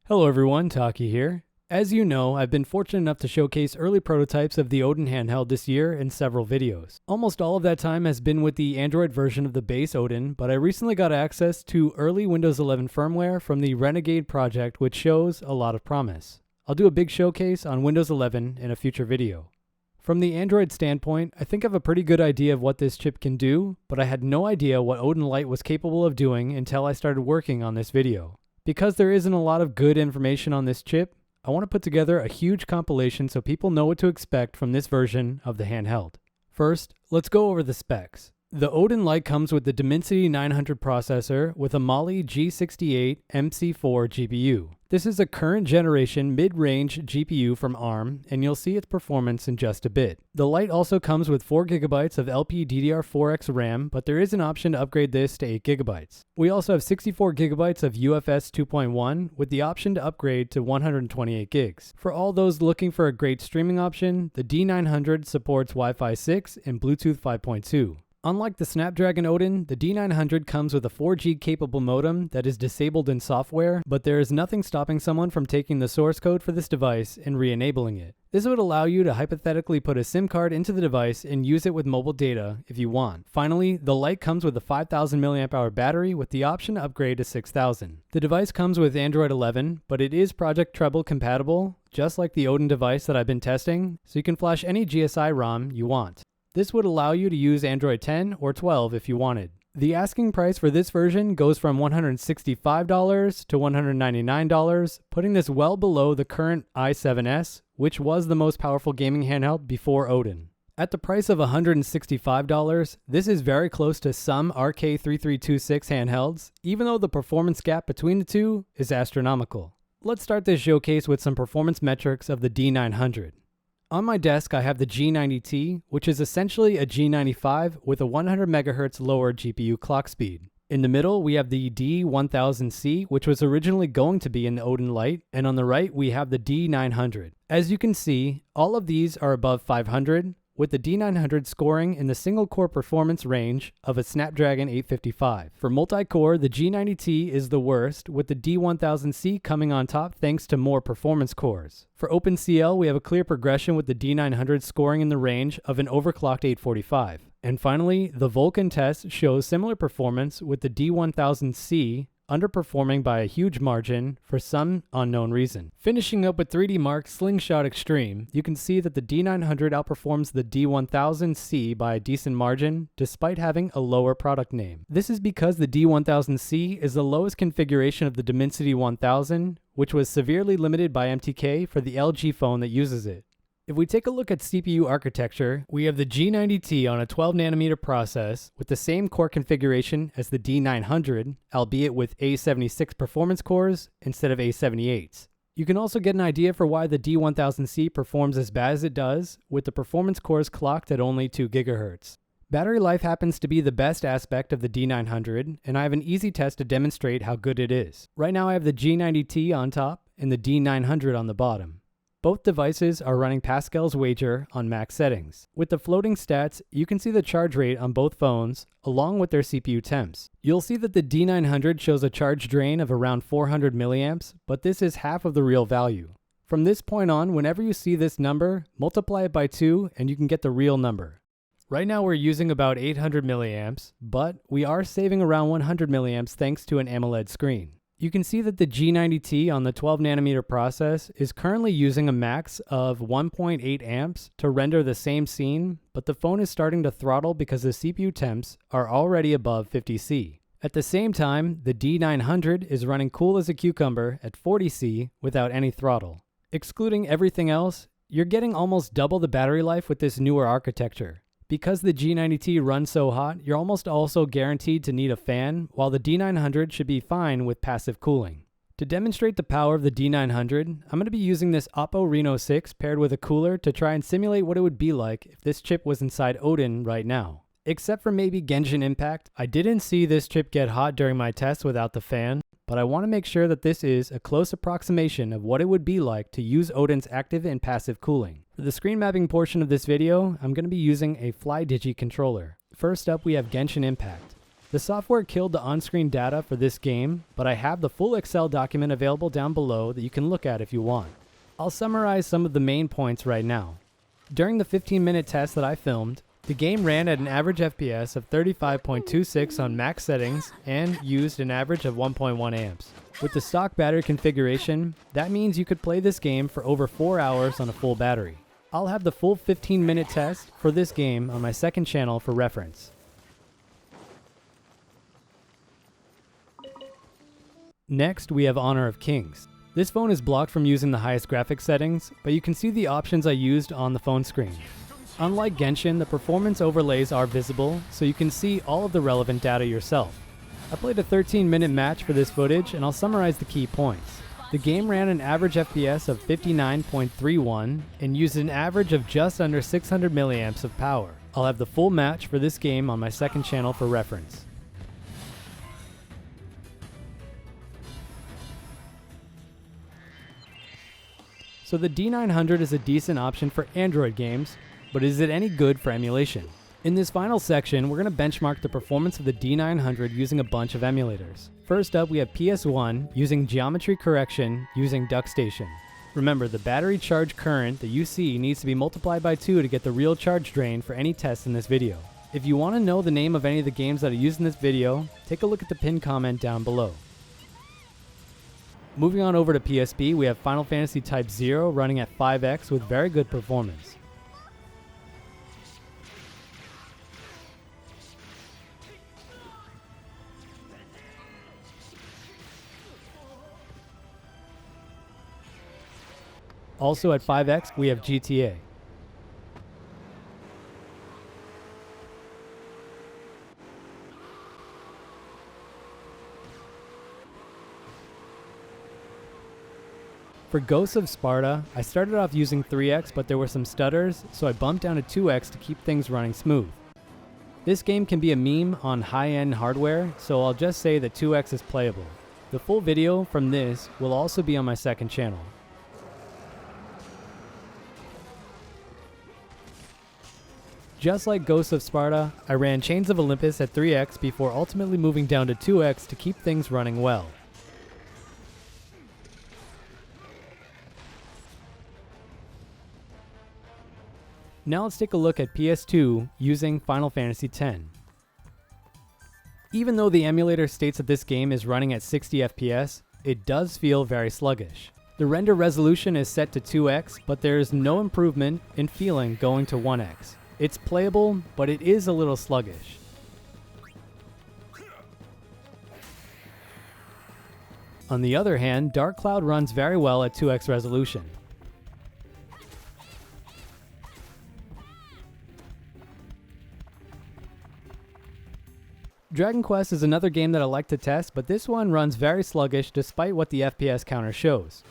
Hello everyone, Taki here. As you know, I've been fortunate enough to showcase early prototypes of the Odin handheld this year in several videos. Almost all of that time has been with the Android version of the base Odin, but I recently got access to early Windows 11 firmware from the Renegade project, which shows a lot of promise. I'll do a big showcase on Windows 11 in a future video. From the Android standpoint, I think I have a pretty good idea of what this chip can do, but I had no idea what Odin Lite was capable of doing until I started working on this video. Because there isn't a lot of good information on this chip, I want to put together a huge compilation so people know what to expect from this version of the handheld. First, let's go over the specs. The Odin Lite comes with the Dimensity 900 processor with a Mali G68 MC4 GPU. This is a current generation mid-range GPU from ARM, and you'll see its performance in just a bit. The Lite also comes with 4GB of LPDDR4X RAM, but there is an option to upgrade this to 8GB. We also have 64GB of UFS 2.1 with the option to upgrade to 128GB. For all those looking for a great streaming option, the D900 supports Wi-Fi 6 and Bluetooth 5.2. Unlike the Snapdragon Odin, the D900 comes with a 4G capable modem that is disabled in software, but there is nothing stopping someone from taking the source code for this device and re-enabling it. This would allow you to hypothetically put a SIM card into the device and use it with mobile data if you want. Finally, the Lite comes with a 5000 mAh battery with the option to upgrade to 6000. The device comes with Android 11, but it is Project Treble compatible, just like the Odin device that I've been testing, so you can flash any GSI ROM you want. This would allow you to use Android 10 or 12 if you wanted. The asking price for this version goes from $165 to $199, putting this well below the current i7s, which was the most powerful gaming handheld before Odin. At the price of $165, this is very close to some RK3326 handhelds, even though the performance gap between the two is astronomical. Let's start this showcase with some performance metrics of the D900. On my desk, I have the G90T, which is essentially a G95 with a 100 MHz lower GPU clock speed. In the middle, we have the D1000C, which was originally going to be in the Odin Lite, and on the right, we have the D900. As you can see, all of these are above 500, with the D900 scoring in the single-core performance range of a Snapdragon 855. For multi-core, the G90T is the worst, with the D1000C coming on top thanks to more performance cores. For OpenCL, we have a clear progression with the D900 scoring in the range of an overclocked 845. And finally, the Vulkan test shows similar performance with the D1000C underperforming by a huge margin for some unknown reason. Finishing up with 3D Mark Slingshot Extreme, you can see that the D900 outperforms the D1000C by a decent margin, despite having a lower product name. This is because the D1000C is the lowest configuration of the Dimensity 1000, which was severely limited by MTK for the LG phone that uses it. If we take a look at CPU architecture, we have the G90T on a 12nm process with the same core configuration as the D900, albeit with A76 performance cores instead of A78s. You can also get an idea for why the D1000C performs as bad as it does, with the performance cores clocked at only 2 GHz. Battery life happens to be the best aspect of the D900, and I have an easy test to demonstrate how good it is. Right now I have the G90T on top and the D900 on the bottom. Both devices are running Pascal's wager on max settings. With the floating stats, you can see the charge rate on both phones, along with their CPU temps. You'll see that the D900 shows a charge drain of around 400 mA, but this is half of the real value. From this point on, whenever you see this number, multiply it by 2 and you can get the real number. Right now we're using about 800 mA, but we are saving around 100 mA thanks to an AMOLED screen. You can see that the G90T on the 12nm process is currently using a max of 1.8 amps to render the same scene, but the phone is starting to throttle because the CPU temps are already above 50C. At the same time, the D900 is running cool as a cucumber at 40C without any throttle. Excluding everything else, you're getting almost double the battery life with this newer architecture. Because the G90T runs so hot, you're almost also guaranteed to need a fan, while the D900 should be fine with passive cooling. To demonstrate the power of the D900, I'm going to be using this Oppo Reno 6 paired with a cooler to try and simulate what it would be like if this chip was inside Odin right now. Except for maybe Genshin Impact, I didn't see this chip get hot during my tests without the fan, but I want to make sure that this is a close approximation of what it would be like to use Odin's active and passive cooling. For the screen mapping portion of this video, I'm going to be using a FlyDigi controller. First up, we have Genshin Impact. The software killed the on-screen data for this game, but I have the full Excel document available down below that you can look at if you want. I'll summarize some of the main points right now. During the 15-minute test that I filmed, the game ran at an average FPS of 35.26 on max settings and used an average of 1.1 amps. With the stock battery configuration, that means you could play this game for over 4 hours on a full battery. I'll have the full 15-minute test for this game on my second channel for reference. Next, we have Honor of Kings. This phone is blocked from using the highest graphics settings, but you can see the options I used on the phone screen. Unlike Genshin, the performance overlays are visible, so you can see all of the relevant data yourself. I played a 13-minute match for this footage, and I'll summarize the key points. The game ran an average FPS of 59.31 and used an average of just under 600 milliamps of power. I'll have the full match for this game on my second channel for reference. So the D900 is a decent option for Android games, but is it any good for emulation? In this final section, we're going to benchmark the performance of the D900 using a bunch of emulators. First up, we have PS1 using geometry correction using DuckStation. Remember, the battery charge current that you see needs to be multiplied by 2 to get the real charge drain for any test in this video. If you want to know the name of any of the games that are used in this video, take a look at the pinned comment down below. Moving on over to PSP, we have Final Fantasy Type 0 running at 5x with very good performance. Also at 5x, we have GTA. For Ghosts of Sparta, I started off using 3x, but there were some stutters, so I bumped down to 2x to keep things running smooth. This game can be a meme on high-end hardware, so I'll just say that 2x is playable. The full video from this will also be on my second channel. Just like Ghosts of Sparta, I ran Chains of Olympus at 3x before ultimately moving down to 2x to keep things running well. Now let's take a look at PS2 using Final Fantasy X. Even though the emulator states that this game is running at 60 FPS, it does feel very sluggish. The render resolution is set to 2x, but there is no improvement in feeling going to 1x. It's playable, but it is a little sluggish. On the other hand, Dark Cloud runs very well at 2x resolution. Dragon Quest is another game that I like to test, but this one runs very sluggish despite what the FPS counter shows.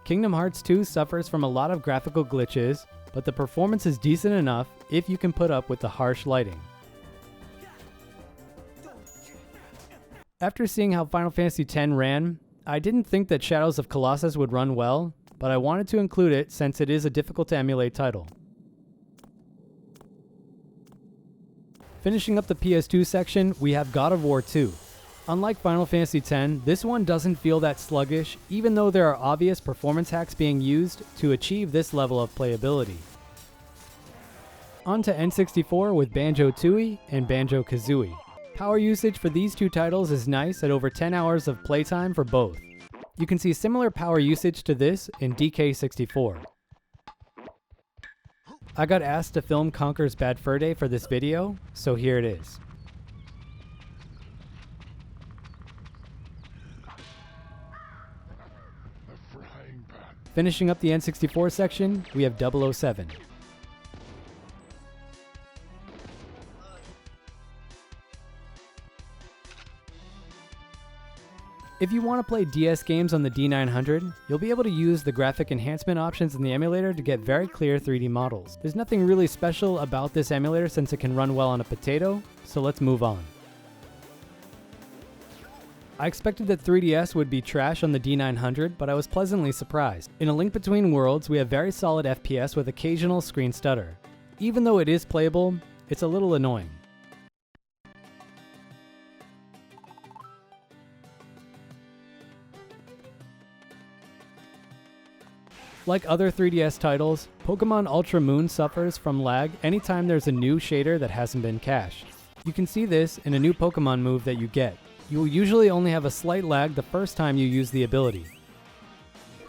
Kingdom Hearts 2 suffers from a lot of graphical glitches, but the performance is decent enough if you can put up with the harsh lighting. After seeing how Final Fantasy X ran, I didn't think that Shadows of Colossus would run well, but I wanted to include it since it is a difficult to emulate title. Finishing up the PS2 section, we have God of War 2. Unlike Final Fantasy X, this one doesn't feel that sluggish, even though there are obvious performance hacks being used to achieve this level of playability. On to N64 with Banjo-Tooie and Banjo-Kazooie. Power usage for these two titles is nice at over 10 hours of playtime for both. You can see similar power usage to this in DK64. I got asked to film Conker's Bad Fur Day for this video, so here it is. Finishing up the N64 section, we have 007. If you want to play DS games on the D900, you'll be able to use the graphic enhancement options in the emulator to get very clear 3D models. There's nothing really special about this emulator since it can run well on a potato, so let's move on. I expected that 3DS would be trash on the D900, but I was pleasantly surprised. In A Link Between Worlds, we have very solid FPS with occasional screen stutter. Even though it is playable, it's a little annoying. Like other 3DS titles, Pokemon Ultra Moon suffers from lag anytime there's a new shader that hasn't been cached. You can see this in a new Pokemon move that you get. You will usually only have a slight lag the first time you use the ability.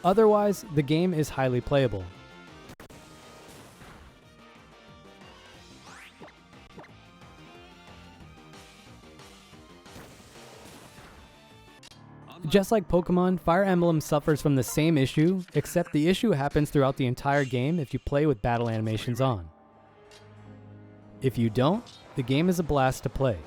Otherwise, the game is highly playable. Just like Pokemon, Fire Emblem suffers from the same issue, except the issue happens throughout the entire game if you play with battle animations on. If you don't, the game is a blast to play.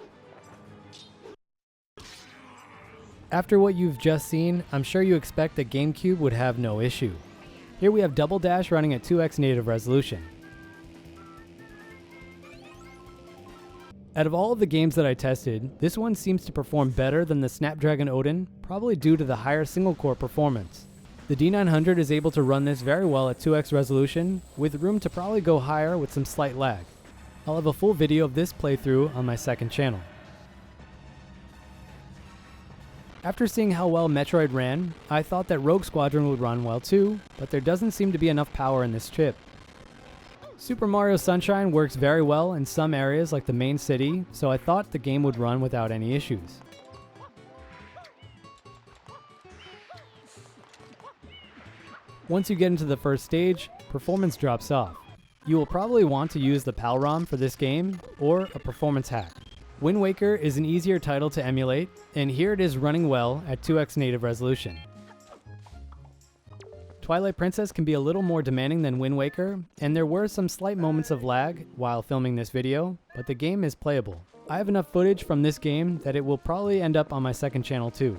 After what you've just seen, I'm sure you expect that GameCube would have no issue. Here we have Double Dash running at 2x native resolution. Out of all of the games that I tested, this one seems to perform better than the Snapdragon Odin, probably due to the higher single-core performance. The D900 is able to run this very well at 2x resolution, with room to probably go higher with some slight lag. I'll have a full video of this playthrough on my second channel. After seeing how well Metroid ran, I thought that Rogue Squadron would run well too, but there doesn't seem to be enough power in this chip. Super Mario Sunshine works very well in some areas like the main city, so I thought the game would run without any issues. Once you get into the first stage, performance drops off. You will probably want to use the PAL ROM for this game, or a performance hack. Wind Waker is an easier title to emulate, and here it is running well at 2x native resolution. Twilight Princess can be a little more demanding than Wind Waker, and there were some slight moments of lag while filming this video, but the game is playable. I have enough footage from this game that it will probably end up on my second channel too.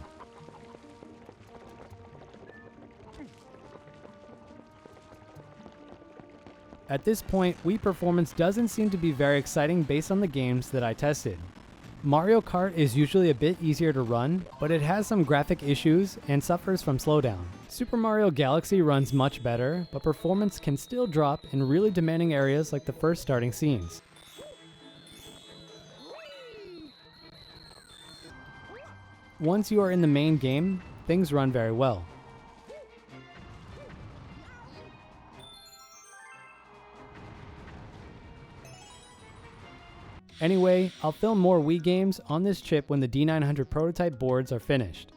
At this point, Wii performance doesn't seem to be very exciting based on the games that I tested. Mario Kart is usually a bit easier to run, but it has some graphic issues and suffers from slowdown. Super Mario Galaxy runs much better, but performance can still drop in really demanding areas like the first starting scenes. Once you are in the main game, things run very well. Anyway, I'll film more Wii games on this chip when the D900 prototype boards are finished.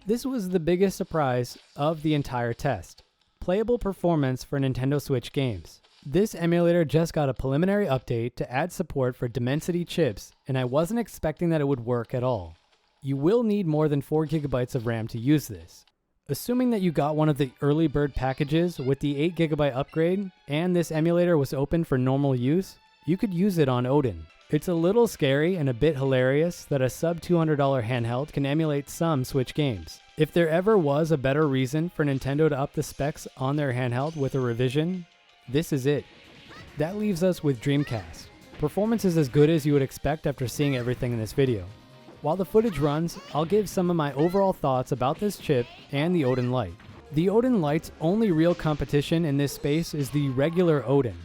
This was the biggest surprise of the entire test: playable performance for Nintendo Switch games. This emulator just got a preliminary update to add support for Dimensity chips, and I wasn't expecting that it would work at all. You will need more than 4 GB of RAM to use this. Assuming that you got one of the early bird packages with the 8 GB upgrade, and this emulator was open for normal use, you could use it on Odin. It's a little scary and a bit hilarious that a sub $200 handheld can emulate some Switch games. If there ever was a better reason for Nintendo to up the specs on their handheld with a revision, this is it. That leaves us with Dreamcast. Performance is as good as you would expect after seeing everything in this video. While the footage runs, I'll give some of my overall thoughts about this chip and the Odin Lite. The Odin Lite's only real competition in this space is the regular Odin.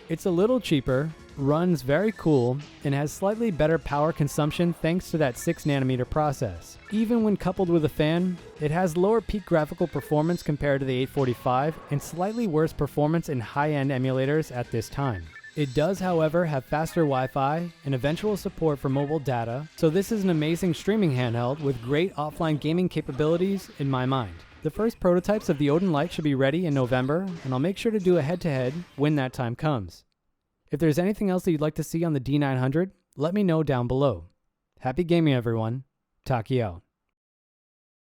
It's a little cheaper, runs very cool, and has slightly better power consumption thanks to that 6nm process. Even when coupled with a fan, it has lower peak graphical performance compared to the 845 and slightly worse performance in high-end emulators at this time. It does, however, have faster Wi-Fi and eventual support for mobile data, so this is an amazing streaming handheld with great offline gaming capabilities in my mind. The first prototypes of the Odin Lite should be ready in November, and I'll make sure to do a head-to-head when that time comes. If there's anything else that you'd like to see on the D900, let me know down below. Happy gaming, everyone. Taki out.